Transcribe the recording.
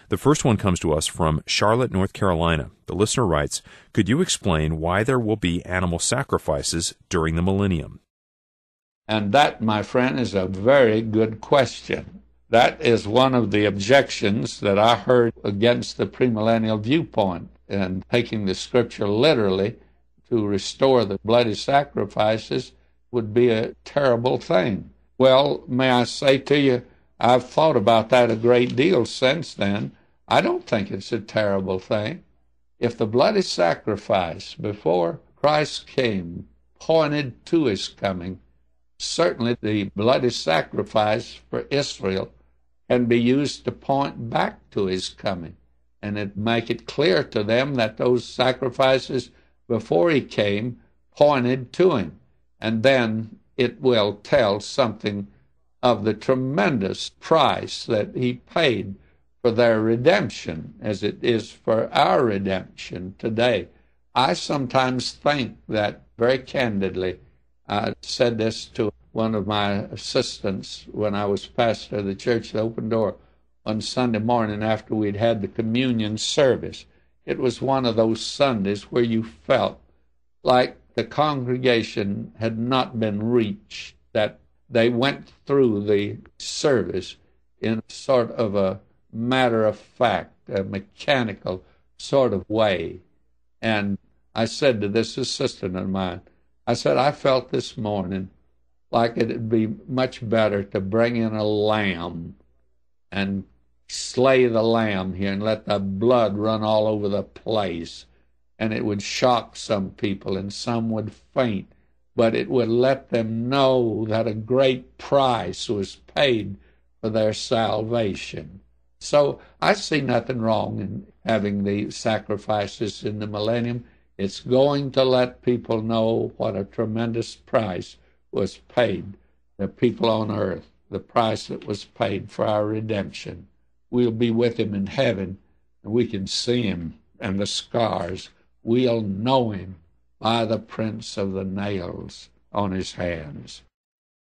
The first one comes to us from Charlotte, North Carolina. The listener writes, "Could you explain why there will be animal sacrifices during the millennium?" And that, my friend, is a very good question. That is one of the objections that I heard against the premillennial viewpoint, and taking the scripture literally to restore the bloody sacrifices would be a terrible thing. Well, may I say to you, I've thought about that a great deal since then. I don't think it's a terrible thing. If the bloody sacrifice before Christ came pointed to his coming, certainly the bloody sacrifice for Israel can be used to point back to his coming, and it make it clear to them that those sacrifices before he came pointed to him. And then it will tell something of the tremendous price that he paid for their redemption, as it is for our redemption today. I sometimes think that, very candidly, I said this to one of my assistants when I was pastor of the church at Open Door on Sunday morning after we'd had the communion service. It was one of those Sundays where you felt like the congregation had not been reached, that they went through the service in sort of a matter of fact, a mechanical sort of way. And I said to this assistant of mine, I said, I felt this morning like it'd be much better to bring in a lamb and slay the lamb here and let the blood run all over the place. And it would shock some people and some would faint, but it would let them know that a great price was paid for their salvation. So I see nothing wrong in having the sacrifices in the millennium. It's going to let people know what a tremendous price was paid, the people on earth, the price that was paid for our redemption. We'll be with him in heaven, and we can see him and the scars. We'll know him by the prints of the nails on his hands.